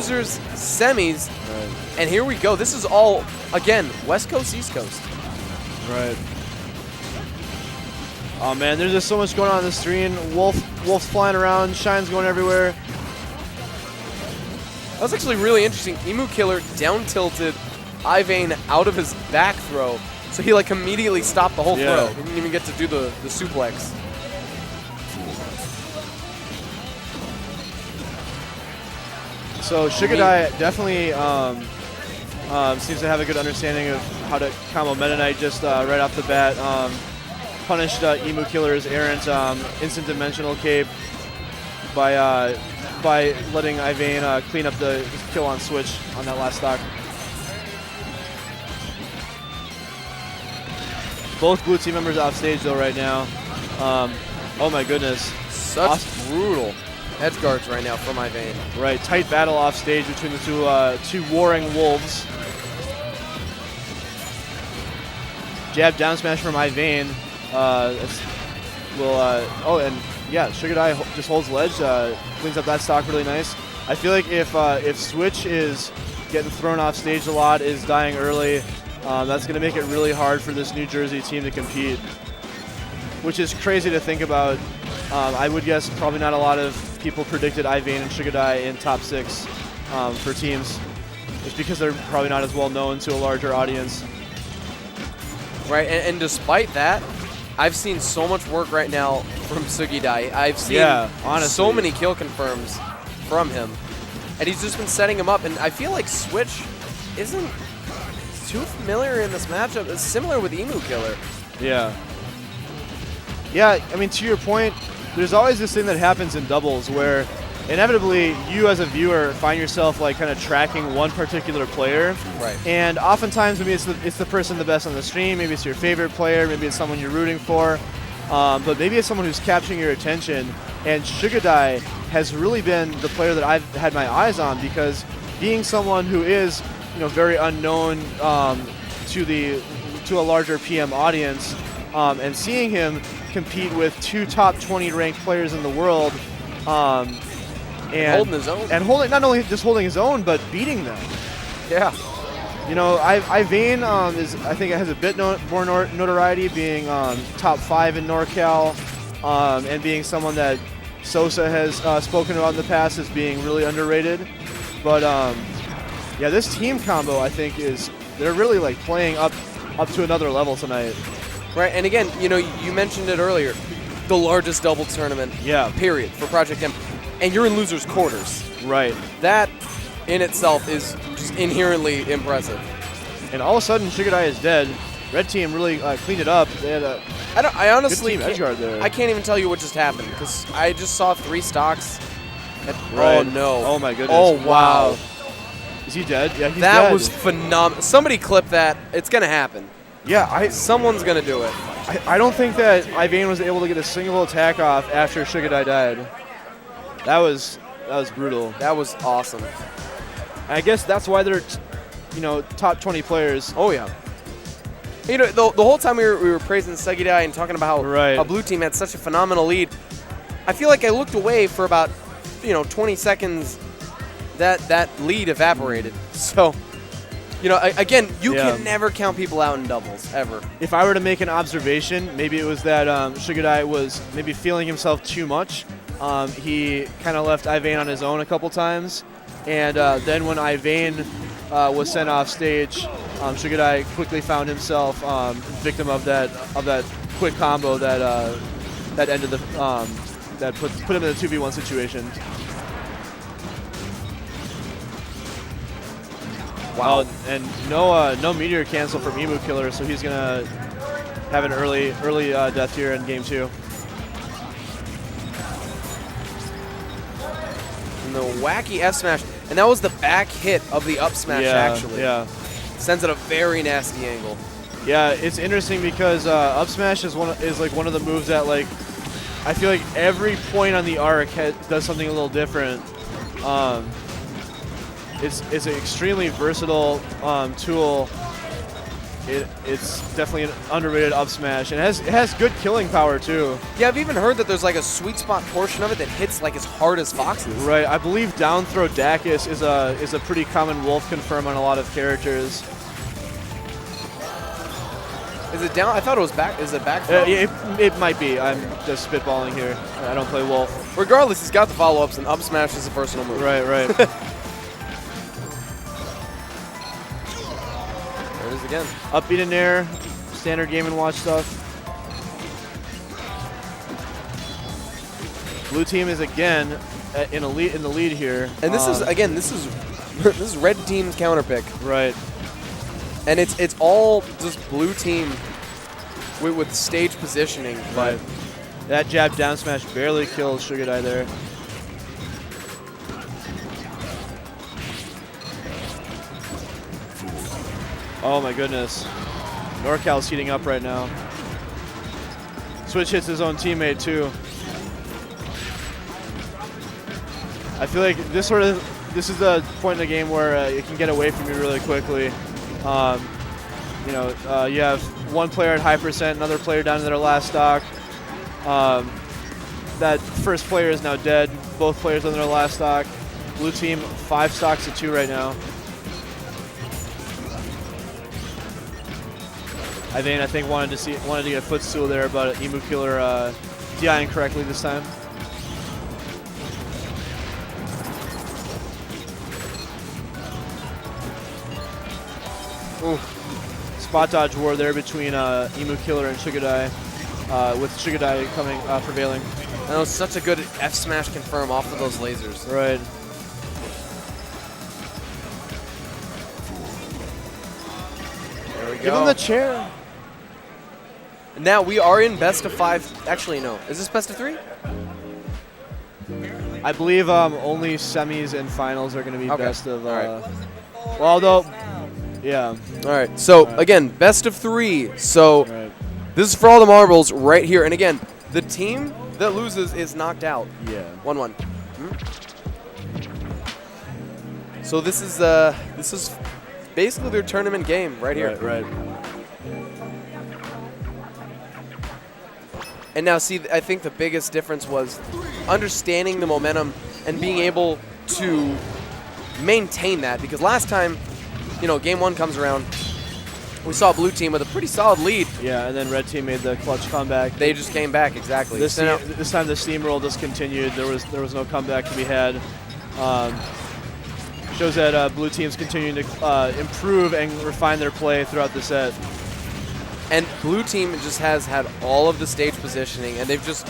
losers semis, and here we go. This is all, again, West Coast, East Coast. Right. Oh man, there's just so much going on the screen. Wolf's flying around, Shine's going everywhere. That was actually really interesting. Emukiller down tilted Ivayne out of his back throw, so he like immediately stopped the whole throw. He didn't even get to do the suplex. So Sugydye definitely seems to have a good understanding of how to combo Meta Knight just right off the bat. Punished Emukiller's errant instant dimensional cape by letting Ivayne clean up the kill on switch on that last stock. Both blue team members off stage though right now. Oh my goodness. Such brutal edge guards right now from Ivayne. Right, tight battle off stage between the two warring wolves. Jab down smash from Ivayne. Oh, and yeah, Sugydye just holds ledge, cleans up that stock really nice. I feel like if Switch is getting thrown off stage a lot, is dying early, that's going to make it really hard for this New Jersey team to compete, which is crazy to think about. I would guess probably not a lot of people predicted Ivayne and Sugydye in top 6 for teams, just because they're probably not as well known to a larger audience. Right, and despite that, I've seen so much work right now from Sugydye. I've seen so many kill confirms from him, and he's just been setting him up. And I feel like Switch isn't too familiar in this matchup. It's similar with Emukiller. Yeah. Yeah, I mean, to your point, there's always this thing that happens in doubles where inevitably you as a viewer find yourself like kind of tracking one particular player. Right. And oftentimes maybe it's the person the best on the stream, maybe it's your favorite player, maybe it's someone you're rooting for, but maybe it's someone who's capturing your attention. And Sugydye has really been the player that I've had my eyes on, because being someone who is, very unknown to a larger PM audience, and seeing him compete with 2 top 20 ranked players in the world, and holding his own. And not only just holding his own, but beating them. Yeah. Ivayne I think it has a bit more notoriety, being top 5 in NorCal, and being someone that Sosa has spoken about in the past as being really underrated. But yeah, this team combo I think they're really like playing up to another level tonight. Right, and again, you mentioned it earlier, the largest double tournament, period, for Project M. And you're in losers' quarters. Right. That in itself is just inherently impressive. And all of a sudden, Sugydye is dead. Red team really cleaned it up. They had I honestly good team edge guard there. I can't even tell you what just happened, because I just saw 3 stocks. Right. Oh no. Oh my goodness. Oh wow. Is he dead? Yeah, he's dead. That was phenomenal. Somebody clip that. It's gonna happen. Yeah, someone's gonna do it. I don't think that Ivayne was able to get a single attack off after Sugydye died. That was brutal. That was awesome. And I guess that's why they're, top 20 players. Oh yeah. The whole time we were praising Sugydye and talking about how blue team had such a phenomenal lead, I feel like I looked away for about 20 seconds. That lead evaporated. So, again, you can never count people out in doubles, ever. If I were to make an observation, maybe it was that Sugydye was maybe feeling himself too much. He kind of left Ivayne on his own a couple times. And then when Ivayne was sent off stage, Sugydye quickly found himself victim of that quick combo that ended that put him in a 2v1 situation. Wow. And no meteor cancel from Emukiller, so he's gonna have an early death here in game 2. And the wacky F smash, and that was the back hit of the up smash. Actually, sends it a very nasty angle. Yeah, it's interesting because up smash is one of the moves that I feel like every point on the arc does something a little different. It's an extremely versatile tool, it's definitely an underrated up smash, and it has good killing power too. Yeah, I've even heard that there's like a sweet spot portion of it that hits like as hard as Fox's. Right, I believe down throw Dacus is a pretty common wolf confirm on a lot of characters. Is it down? I thought it was back. Is it back throw? It might be. I'm just spitballing here. I don't play wolf. Regardless, he's got the follow-ups, and up smash is a personal move. Right. There it is again. Up beat in air, standard Game & Watch stuff. Blue team is again in the lead here. And this is again, this is red team's counter pick. Right. And it's all just blue team with stage positioning. But that jab down smash barely kills Sugydye there. Oh my goodness. NorCal's heating up right now. Switch hits his own teammate too. I feel like this is the point in the game where it can get away from you really quickly. You have one player at high percent, another player down to their last stock. That first player is now dead. Both players on their last stock. Blue team 5 stocks to 2 right now. Ivayne, I think, wanted to get a footstool there, but Emukiller DIing correctly this time. Ooh. Spot dodge war there between Emukiller and Sugydye, with Sugydye coming prevailing. That was such a good F smash confirm off of those lasers. Right. There we go. Give him the chair. Now we are in best of 5. Actually, no. Is this best of 3? I believe only semis and finals are going to be Okay. best of. Right. Well, though, yeah. All right. So again, best of 3. So Right. this is for all the marbles right here. And again, the team that loses is knocked out. Yeah. 1-1. So this is basically their tournament game right here. Right. And now, see, I think the biggest difference was understanding the momentum and being able to maintain that. Because last time, game 1 comes around, we saw blue team with a pretty solid lead. Yeah, and then red team made the clutch comeback. They just came back, exactly. This time the steamroll just continued. There was no comeback to be had. Shows that blue team's continuing to improve and refine their play throughout the set. And blue team just has had all of the stage positioning, and they've just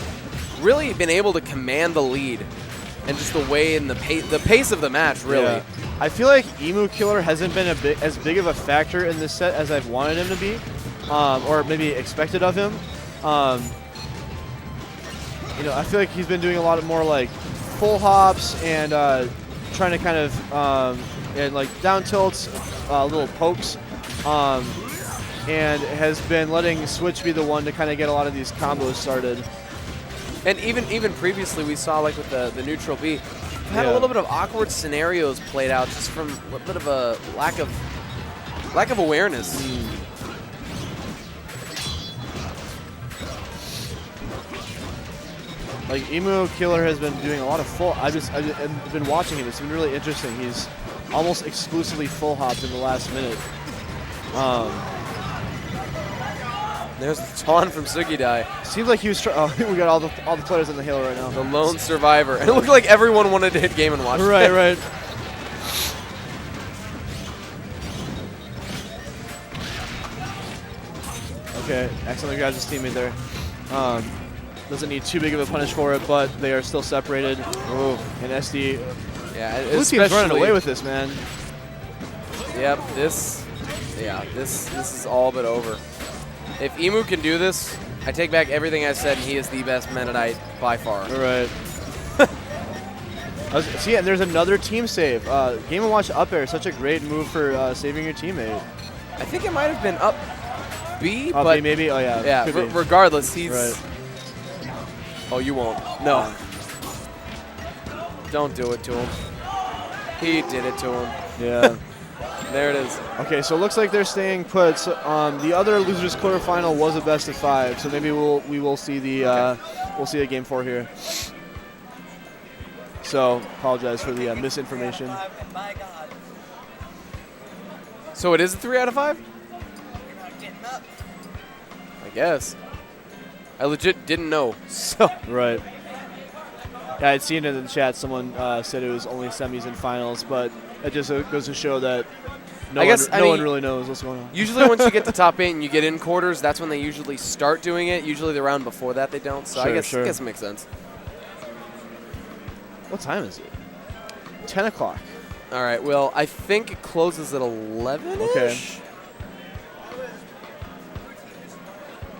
really been able to command the lead and just the way and the pace of the match, really. Yeah. I feel like Emukiller hasn't been as big of a factor in this set as I've wanted him to be, or maybe expected of him. I feel like he's been doing a lot more like full hops and trying to kind of and like down tilts, little pokes. And has been letting Switch be the one to kind of get a lot of these combos started. And even previously, we saw like with the neutral B, had a little bit of awkward scenarios played out just from a bit of a lack of awareness. Like Emukiller has been doing a lot of full. I've been watching him. It's been really interesting. He's almost exclusively full hopped in the last minute. There's the taunt from Sugydye. Seems like he was. We got all the players on the hill right now. The lone survivor. And it looked like everyone wanted to hit Game & Watch. Right. Okay, accidentally grabs his teammate there. Doesn't need too big of a punish for it, but they are still separated. Ooh. And SD. Yeah, Blue team's running away with this, man. Yep, this is all but over. If Emu can do this, I take back everything I said, and he is the best Mennonite by far. All right. See, and there's another team save. Game & Watch up air, such a great move for saving your teammate. I think it might have been up B, Up but B maybe? Oh, yeah. yeah. Regardless, he's. Right. Oh, you won't. No. Don't do it to him. He did it to him. Yeah. There it is. Okay, so it looks like they're staying put. So, the other losers quarterfinal was a best of 5, so maybe we will see the we'll see a game 4 here. So apologize for the misinformation. So it is a 3 out of 5? I guess. I legit didn't know. So right. Yeah, I'd seen it in the chat. Someone said it was only semis and finals, but it just goes to show that no one really knows what's going on. Usually once you get to top 8 and you get in quarters, that's when they usually start doing it. Usually the round before that they don't. So I guess it makes sense. What time is it? 10 o'clock. All right. Well, I think it closes at 11-ish. Okay.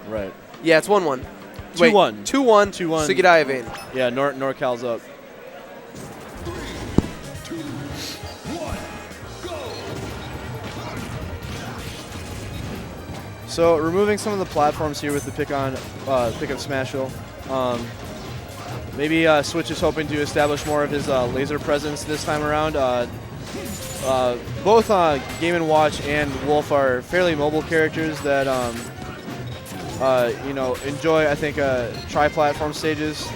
Right. Yeah, it's 1-1. 2-1. 2-1. 2-1. Sugydye Ivayne. Yeah, NorCal's up. 3, 2, 1, go! So removing some of the platforms here with the pick up Smashville. Maybe Switch is hoping to establish more of his laser presence this time around. Both Game & Watch and Wolf are fairly mobile characters that enjoy, I think, tri-platform stages.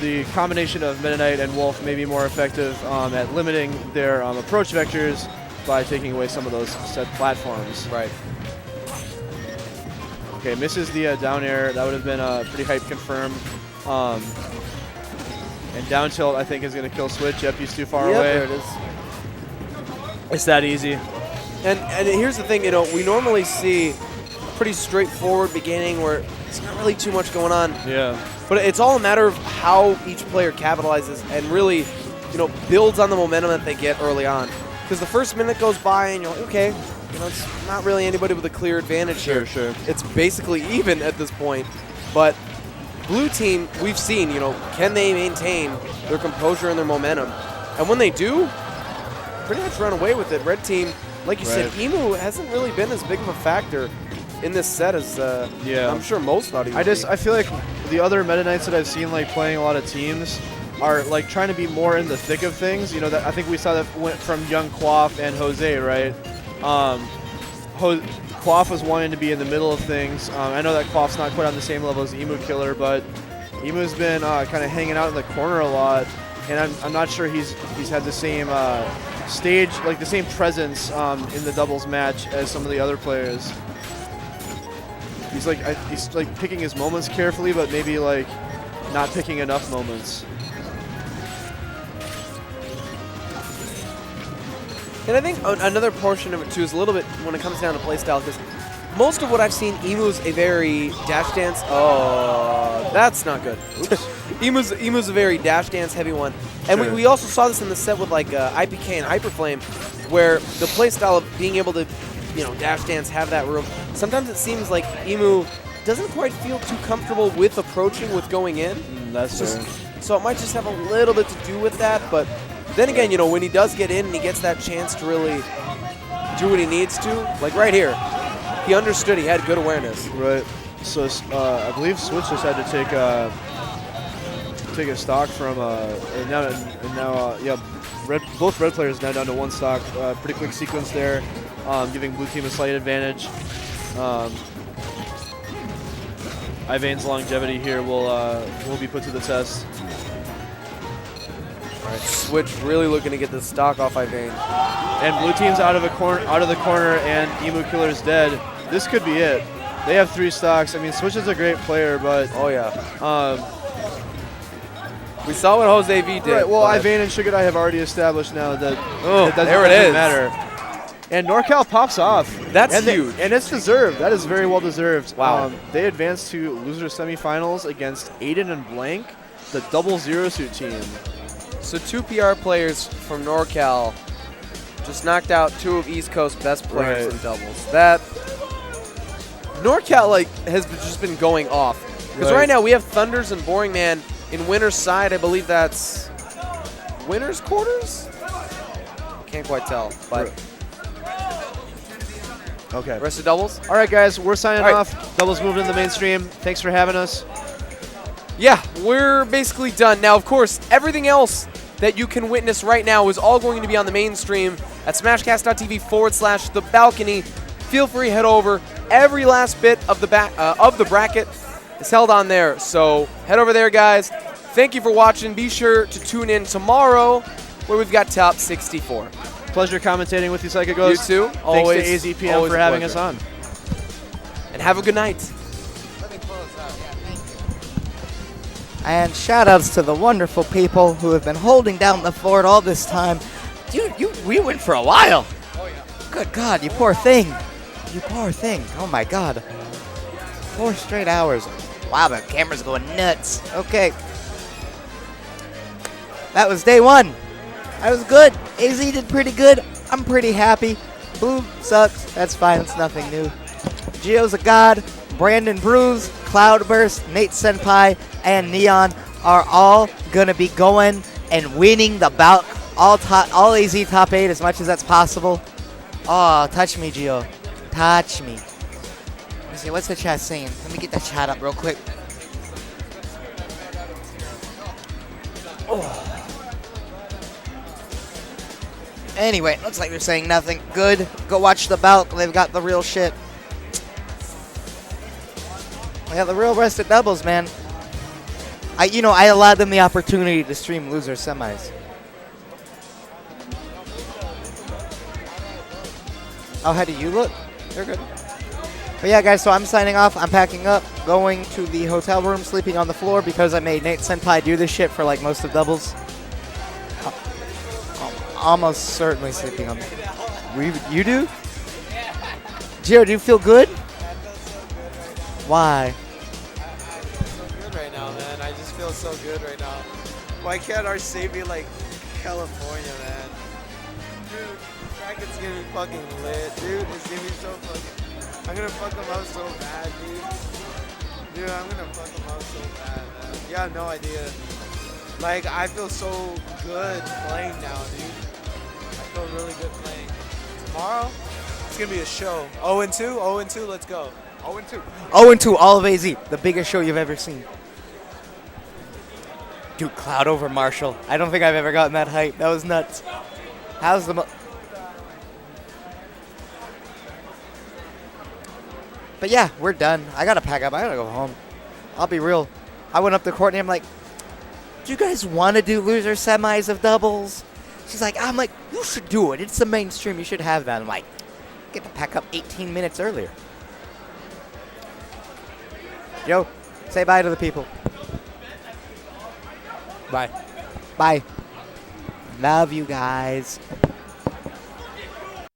The combination of Meta Knight and Wolf may be more effective at limiting their approach vectors by taking away some of those set platforms. Right. Okay, misses the down air. That would have been a pretty hype confirm. And down tilt, I think, is going to kill Switch. Yep, he's too far away. There it is. It's that easy. And here's the thing, we normally see pretty straightforward beginning where it's not really too much going on. Yeah. But it's all a matter of how each player capitalizes and really, builds on the momentum that they get early on. Because the first minute goes by and you're like, okay, it's not really anybody with a clear advantage here. Sure. It's basically even at this point. But blue team, we've seen, can they maintain their composure and their momentum? And when they do, pretty much run away with it. Red team, like you said, Emu hasn't really been as big of a factor in this set as I'm sure most thought he would be. I feel like the other Meta Knights that I've seen playing a lot of teams are trying to be more in the thick of things. That I think we saw that went from young Quaff and Jose, right? Quaff was wanting to be in the middle of things. I know that Quaff's not quite on the same level as Emukiller, but Emu's been kind of hanging out in the corner a lot, and I'm not sure he's had the same stage, the same presence in the doubles match as some of the other players. He's picking his moments carefully, but maybe not picking enough moments. And I think another portion of it too is a little bit when it comes down to playstyle, because most of what I've seen, Emu's a very dash dance. Oh, that's not good. Emu's a very dash dance heavy one, and we also saw this in the set with IPK and Hyperflame, where the playstyle of being able to dash dance, have that room. Sometimes it seems like Emu doesn't quite feel too comfortable with approaching, with going in. That's just, so it might just have a little bit to do with that, but then again, when he does get in and he gets that chance to really do what he needs to, like right here, he understood, he had good awareness. Right. So I believe Switch just had to take a stock from both red players now down to 1 stock. Pretty quick sequence there, giving blue team a slight advantage. Ivayne's longevity here will be put to the test. All right, Switch really looking to get the stock off Ivayne. And blue team's out of the corner, and Emukiller's dead. This could be it. They have 3 stocks. I mean, Switch is a great player, but we saw what Jose V did. Right, well, Ivayne and Sugydye have already established now that it doesn't matter. And NorCal pops off. That's huge. And it's deserved. That is very well deserved. Wow. They advanced to loser semifinals against Aiden and Blank, the double zero suit team. So 2 PR players from NorCal just knocked out 2 of East Coast best players in doubles. That NorCal has just been going off. Because right now we have Thunders and Boring Man in winner's side. I believe that's winner's quarters? Can't quite tell, but okay. Rest of doubles? All right, guys, we're signing off. Doubles moved into the mainstream. Thanks for having us. Yeah, we're basically done. Now, of course, everything else that you can witness right now is all going to be on the main stream at smashcast.tv/thebalcony. Feel free, head over. Every last bit of the bracket is held on there. So head over there, guys. Thank you for watching. Be sure to tune in tomorrow where we've got top 64. Pleasure commentating with you, Psychic Ghost. You too. Always. Thanks to AZPM for having us on. And have a good night. And shout-outs to the wonderful people who have been holding down the fort all this time. Dude, we went for a while. Oh, yeah. Good God, you poor thing. You poor thing. Oh, my God. 4 straight hours. Wow, the camera's going nuts. Okay. That was day 1. That was good. AZ did pretty good. I'm pretty happy. Blue sucks. That's fine. It's nothing new. Gio's a god. Brandon Bruise, Cloudburst, Nate Senpai, and Neon are all going to be going and winning the bout. All AZ top 8 as much as that's possible. Oh, touch me, Gio. Touch me. Let me see. What's the chat saying? Let me get the chat up real quick. Oh. Anyway, looks like they're saying nothing. Good. Go watch the Balc. They've got the real shit. Yeah, the real rested doubles, man. I allowed them the opportunity to stream loser semis. Oh, how do you look? They're good. But yeah, guys, so I'm signing off. I'm packing up, going to the hotel room, sleeping on the floor because I made Nate Senpai do this shit for like most of doubles. Almost certainly sleeping on the floor. You do? Gio, do you feel good? Why? Right now, man. I just feel so good right now. Why can't our state be like California, man? Dude, bracket's gonna be fucking lit, dude. It's gonna be so fucking. I'm gonna fuck them up so bad, dude. Dude, I'm gonna fuck them up so bad, man. You have no idea. Like, I feel so good playing now, dude. I feel really good playing. Tomorrow, it's gonna be a show. 0-2, 0-2, let's go. 0-2. 0-2, all of AZ. The biggest show you've ever seen. Dude, Cloud over Marshall. I don't think I've ever gotten that hype. That was nuts. How's the... But yeah, we're done. I gotta pack up. I gotta go home. I'll be real. I went up to Courtney. I'm like, do you guys want to do loser semis of doubles? She's like, I'm like, you should do it. It's the mainstream. You should have that. I'm like, get to pack up 18 minutes earlier. Yo, say bye to the people. Bye. Bye. Love you guys.